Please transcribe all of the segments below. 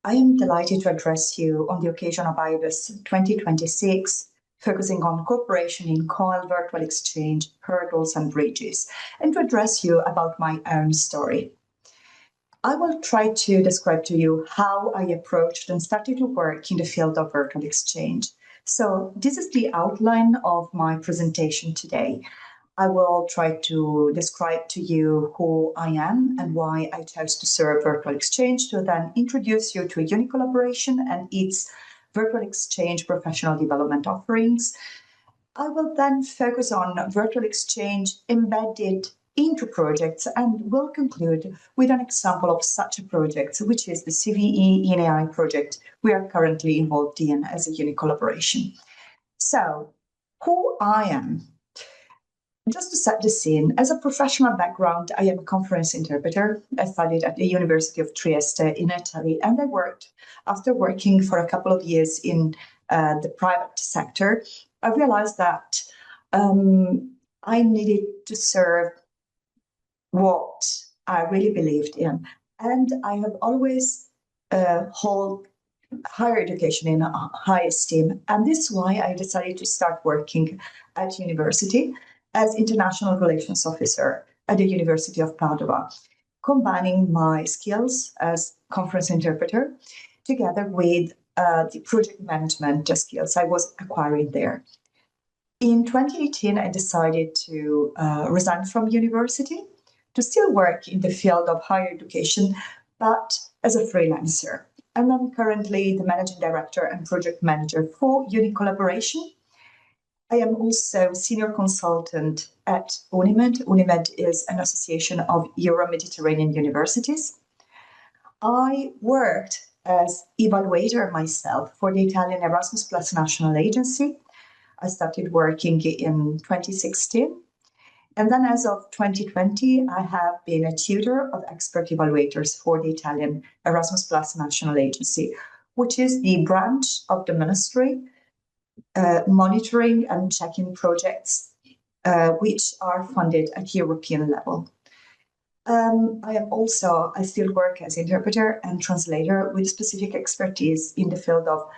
I am delighted to address you on the occasion of IVES 2026, focusing on cooperation in COIL, virtual exchange, hurdles and bridges, and to address you about my own story. I will try to describe to you how I approached and started to work in the field of virtual exchange. So this is the outline of my presentation today. I will try to describe to you who I am and why I chose to serve virtual exchange, to then introduce you to UNICollaboration and its virtual exchange professional development offerings. I will then focus on virtual exchange embedded into projects and will conclude with an example of such a project, which is the CVE in AI project we are currently involved in as a UNICollaboration. So, who I am. Just to set the scene, as a professional background, I am a conference interpreter. I studied at the University of Trieste in Italy, and I worked, after working for a couple of years in the private sector, I realized that I needed to serve what I really believed in. And I have always held higher education in high esteem. And this is why I decided to start working at university as International Relations Officer at the University of Padua, combining my skills as conference interpreter together with the project management skills I was acquiring there. In 2018, I decided to resign from university to still work in the field of higher education, but as a freelancer. And I'm currently the managing director and project manager for UNICollaboration. I am also senior consultant at UNIMED. UNIMED is an association of Euro-Mediterranean universities. I worked as evaluator myself for the Italian Erasmus Plus National Agency. I started working in 2016. And then as of 2020, I have been a tutor of expert evaluators for the Italian Erasmus Plus National Agency, which is the branch of the ministry monitoring and checking projects which are funded at European level. I still work as interpreter and translator with specific expertise in the field of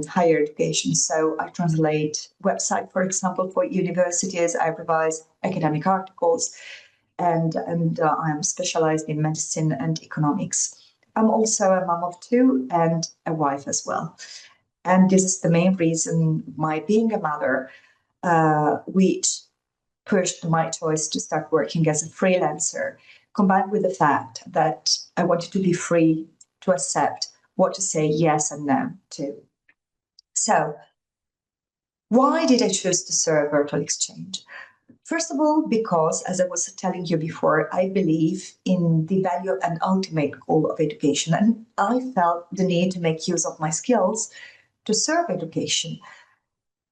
higher education. So I translate websites, for example, for universities. I revise academic articles, and I am specialized in medicine and economics. I'm also a mom of two and a wife as well. And this is the main reason my being a mother, which pushed my choice to start working as a freelancer, combined with the fact that I wanted to be free to accept what to say yes and no to. So, why did I choose to serve virtual exchange? First of all, because, as I was telling you before, I believe in the value and ultimate goal of education, and I felt the need to make use of my skills to serve education.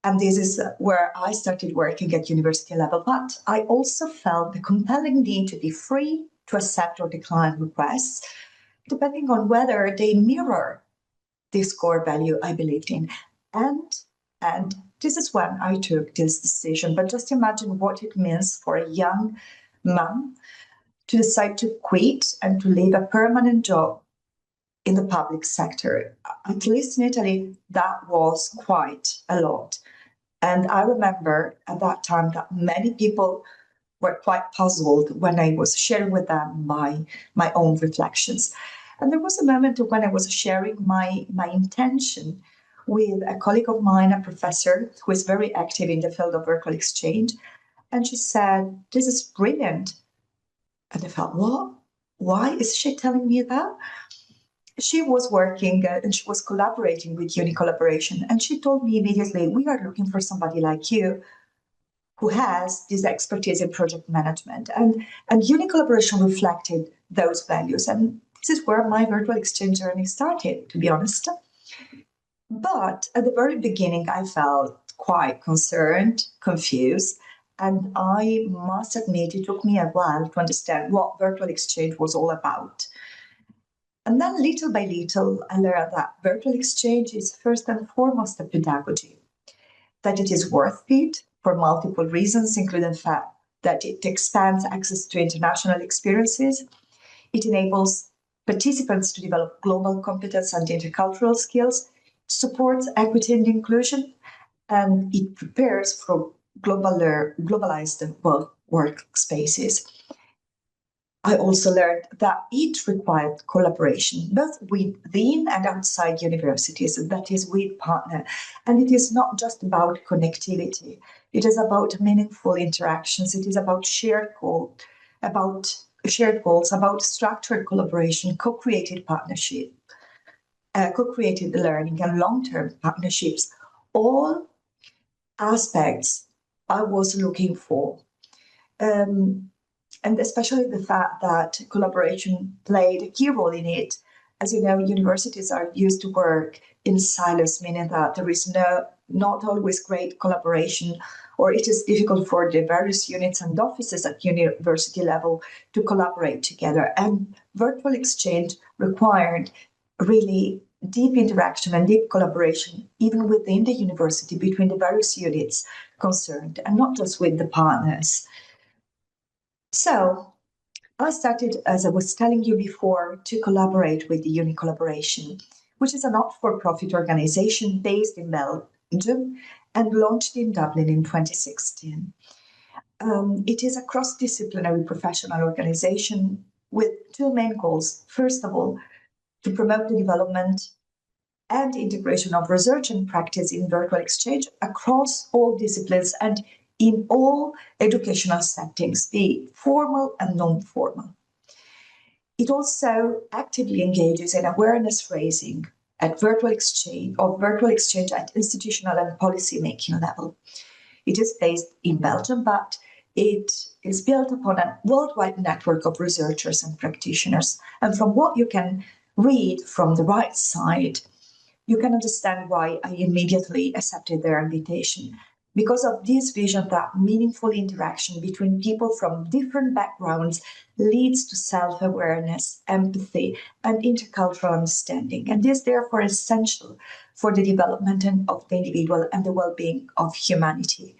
And this is where I started working at university level. But I also felt the compelling need to be free to accept or decline requests, depending on whether they mirror this core value I believed in. And this is when I took this decision. But just imagine what it means for a young mom to decide to quit and to leave a permanent job in the public sector. At least in Italy, that was quite a lot. And I remember at that time that many people were quite puzzled when I was sharing with them my own reflections. And there was a moment when I was sharing my intention with a colleague of mine, a professor who is very active in the field of virtual exchange. And she said, "This is brilliant." And I felt, what? Why is she telling me that? She was working and she was collaborating with UNICollaboration, and she told me immediately, "We are looking for somebody like you who has this expertise in project management." And UNICollaboration reflected those values. And this is where my virtual exchange journey started, to be honest. But at the very beginning, I felt quite concerned, confused, and I must admit it took me a while to understand what virtual exchange was all about. And then little by little, I learned that virtual exchange is first and foremost a pedagogy, that it is worth it for multiple reasons, including the fact that it expands access to international experiences. It enables participants to develop global competence and intercultural skills, supports equity and inclusion, and it prepares for globalized workspaces. I also learned that it required collaboration, both within and outside universities, that is with partners. And it is not just about connectivity. It is about meaningful interactions. It is about shared goals, about structured collaboration, co-created partnership, co-created learning, and long-term partnerships. All aspects I was looking for. And especially the fact that collaboration played a key role in it. As you know, universities are used to work in silos, meaning that there is not always great collaboration, or it is difficult for the various units and offices at university level to collaborate together. And virtual exchange required really deep interaction and deep collaboration, even within the university, between the various units concerned, and not just with the partners. So I started, as I was telling you before, to collaborate with the UNICollaboration, which is a not-for-profit organization based in Belgium and launched in Dublin in 2016. It is a cross-disciplinary professional organization with two main goals. First of all, to promote the development and integration of research and practice in virtual exchange across all disciplines and in all educational settings, be it formal and non-formal. It also actively engages in awareness raising at virtual exchange at institutional and policy-making level. It is based in Belgium, but it is built upon a worldwide network of researchers and practitioners. And from what you can read from the right side, you can understand why I immediately accepted their invitation. Because of this vision that meaningful interaction between people from different backgrounds leads to self-awareness, empathy, and intercultural understanding. And this, therefore, is essential for the development of the individual and the well-being of humanity.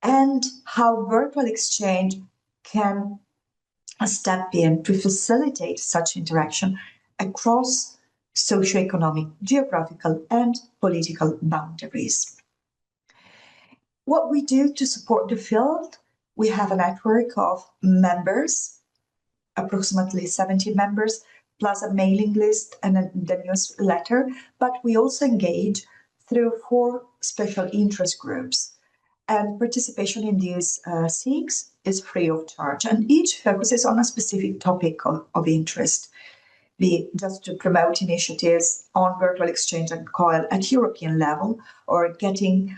And how virtual exchange can step in to facilitate such interaction across socioeconomic, geographical, and political boundaries. What we do to support the field, we have a network of members, approximately 70 members, plus a mailing list and the newsletter, but we also engage through 4 special interest groups. And participation in these SIGs is free of charge, and each focuses on a specific topic of interest, be it just to promote initiatives on virtual exchange and COIL at European level, or putting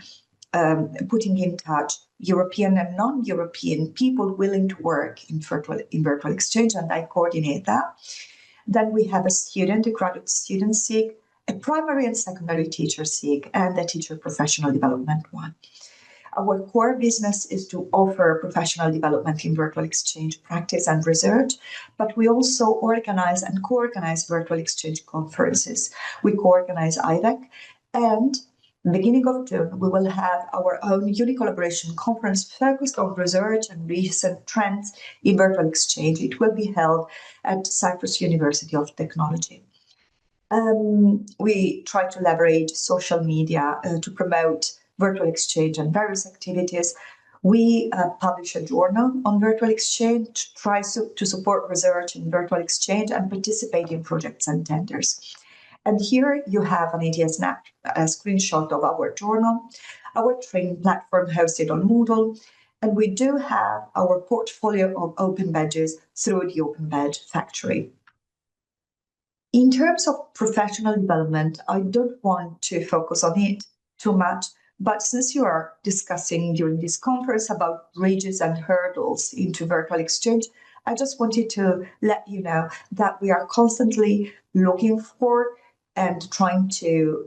in touch European and non-European people willing to work in virtual exchange, and I coordinate that. Then we have a graduate student SIG, a primary and secondary teacher SIG, and a teacher professional development one. Our core business is to offer professional development in virtual exchange practice and research, but we also organize and co-organize virtual exchange conferences. We co-organize IVEC, and beginning of June, we will have our own UNICollaboration conference focused on research and recent trends in virtual exchange. It will be held at Cyprus University of Technology. We try to leverage social media to promote virtual exchange and various activities. We publish a journal on virtual exchange, try to support research in virtual exchange and participate in projects and tenders. And here you have an idea a screenshot of our journal, our training platform hosted on Moodle, and we do have our portfolio of open badges through the Open Badge Factory. In terms of professional development, I don't want to focus on it too much, but since you are discussing during this conference about bridges and hurdles into virtual exchange, I just wanted to let you know that we are constantly looking for and trying to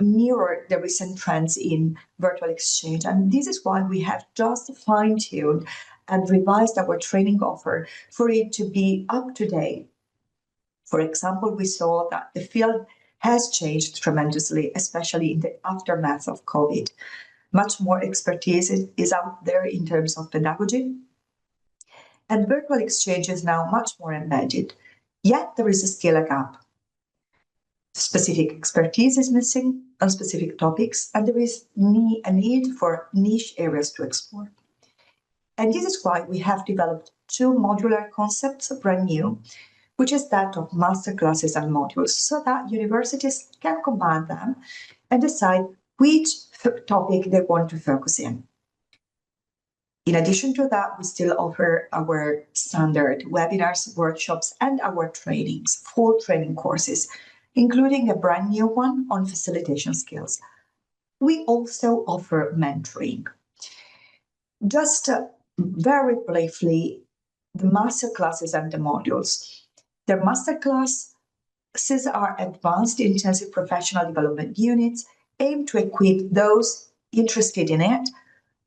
mirror the recent trends in virtual exchange. And this is why we have just fine-tuned and revised our training offer for it to be up to date. For example, we saw that the field has changed tremendously, especially in the aftermath of COVID. Much more expertise is out there in terms of pedagogy. And virtual exchange is now much more embedded. Yet there is still a gap. Specific expertise is missing on specific topics, and there is a need for niche areas to explore. And this is why we have developed two modular concepts, brand new, which is that of masterclasses and modules, so that universities can combine them and decide which topic they want to focus in. In addition to that, we still offer our standard webinars, workshops, and our trainings, full training courses, including a brand new one on facilitation skills. We also offer mentoring. Just very briefly, the masterclasses and the modules. The masterclasses are advanced intensive professional development units aimed to equip those interested in it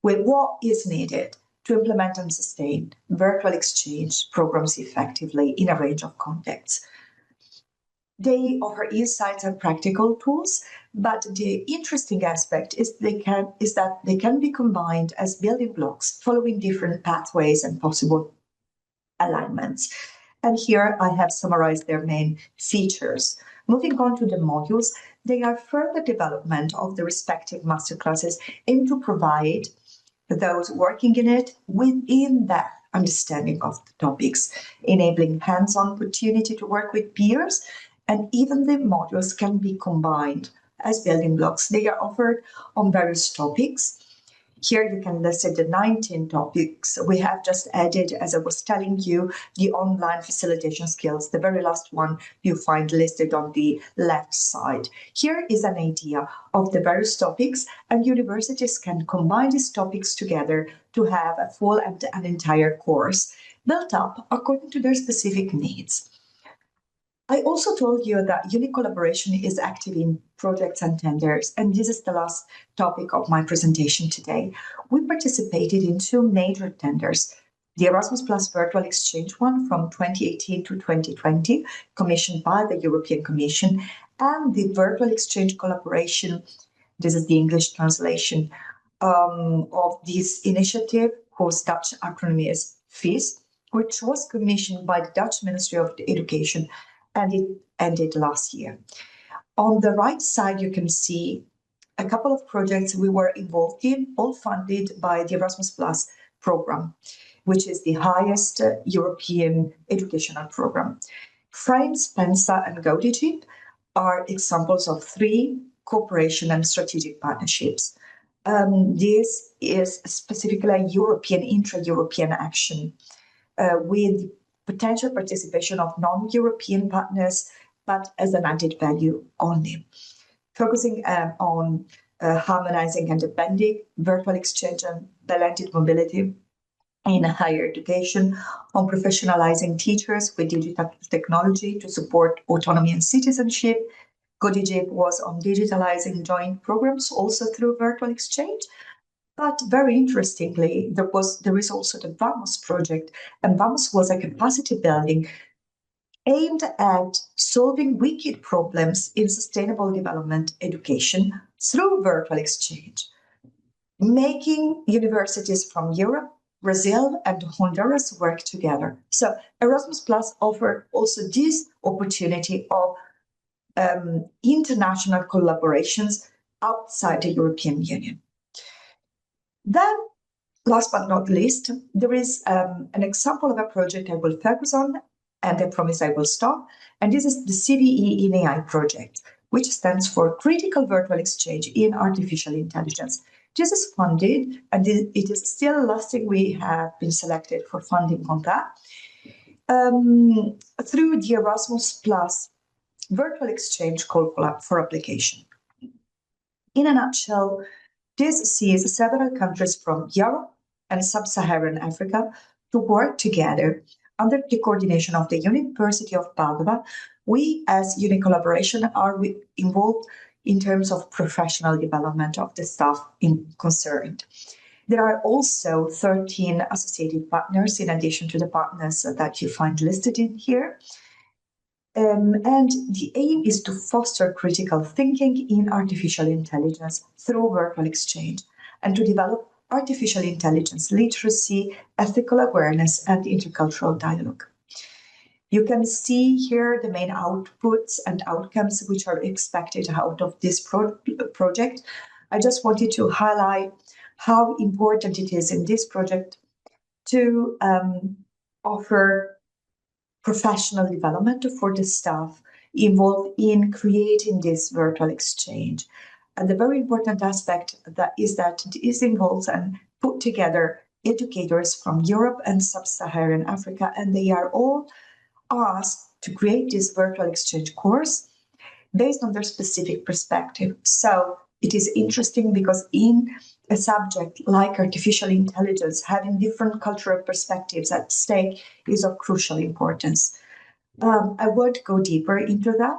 with what is needed to implement and sustain virtual exchange programs effectively in a range of contexts. They offer insights and practical tools, but the interesting aspect is that they can be combined as building blocks following different pathways and possible alignments. And here I have summarized their main features. Moving on to the modules, they are further development of the respective masterclasses aimed to provide those working in it within that understanding of the topics, enabling hands-on opportunity to work with peers, and even the modules can be combined as building blocks. They are offered on various topics. Here you can list the 19 topics. We have just added, as I was telling you, the online facilitation skills. The very last one you find listed on the left side. Here is an idea of the various topics, and universities can combine these topics together to have a full and an entire course built up according to their specific needs. I also told you that UNICollaboration is active in projects and tenders, and this is the last topic of my presentation today. We participated in two major tenders, the Erasmus Plus Virtual Exchange one from 2018 to 2020, commissioned by the European Commission, and the Virtual Exchange Collaboration, this is the English translation of this initiative, whose Dutch acronym is FIS, which was commissioned by the Dutch Ministry of Education, and it ended last year. On the right side, you can see a couple of projects we were involved in, all funded by the Erasmus Plus program, which is the highest European educational program. Frame, Spencer, and GoDigit are examples of three cooperation and strategic partnerships. This is specifically a European, intra-European action with potential participation of non-European partners, but as an added value only. Focusing on harmonizing and blending virtual exchange and blended mobility in higher education, on professionalizing teachers with digital technology to support autonomy and citizenship. GoDigit was on digitalizing joint programs also through virtual exchange. But very interestingly, there is also the VAMOS project, and VAMOS was a capacity building aimed at solving wicked problems in sustainable development education through virtual exchange, making universities from Europe, Brazil, and Honduras work together. So Erasmus Plus offered also this opportunity of international collaborations outside the European Union. Then, last but not least, there is an example of a project I will focus on, and I promise I will stop. And this is the CVE in AI project, which stands for Critical Virtual Exchange in Artificial Intelligence. This is funded, and it is still lasting. We have been selected for funding on that through the Erasmus Plus Virtual Exchange Call for Application. In a nutshell, this sees several countries from Europe and Sub-Saharan Africa to work together under the coordination of the University of Padua. We, as UNICollaboration, are involved in terms of professional development of the staff concerned. There are also 13 associated partners in addition to the partners that you find listed in here. And the aim is to foster critical thinking in artificial intelligence through virtual exchange and to develop artificial intelligence literacy, ethical awareness, and intercultural dialogue. You can see here the main outputs and outcomes which are expected out of this project. I just wanted to highlight how important it is in this project to offer professional development for the staff involved in creating this virtual exchange. And the very important aspect that this involves and put together educators from Europe and Sub-Saharan Africa, and they are all asked to create this virtual exchange course based on their specific perspective. So it is interesting because in a subject like artificial intelligence, having different cultural perspectives at stake is of crucial importance. I won't go deeper into that.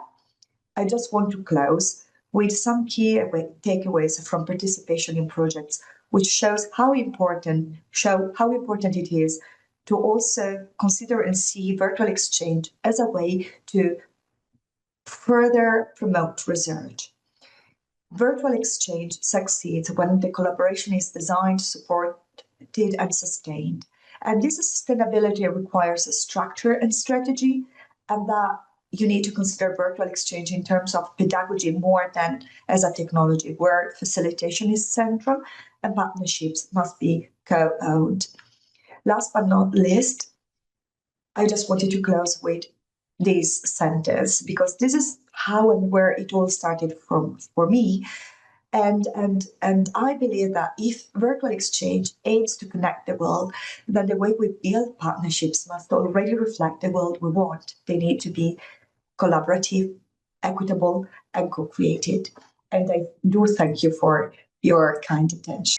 I just want to close with some key takeaways from participation in projects, which shows how important it is to also consider and see virtual exchange as a way to further promote research. Virtual exchange succeeds when the collaboration is designed, supported, and sustained. And this sustainability requires a structure and strategy, and that you need to consider virtual exchange in terms of pedagogy more than as a technology, where facilitation is central and partnerships must be co-owned. Last but not least, I just wanted to close with this sentence, because this is how and where it all started for me. And I believe that if virtual exchange aims to connect the world, then the way we build partnerships must already reflect the world we want. They need to be collaborative, equitable, and co-created. And I do thank you for your kind attention.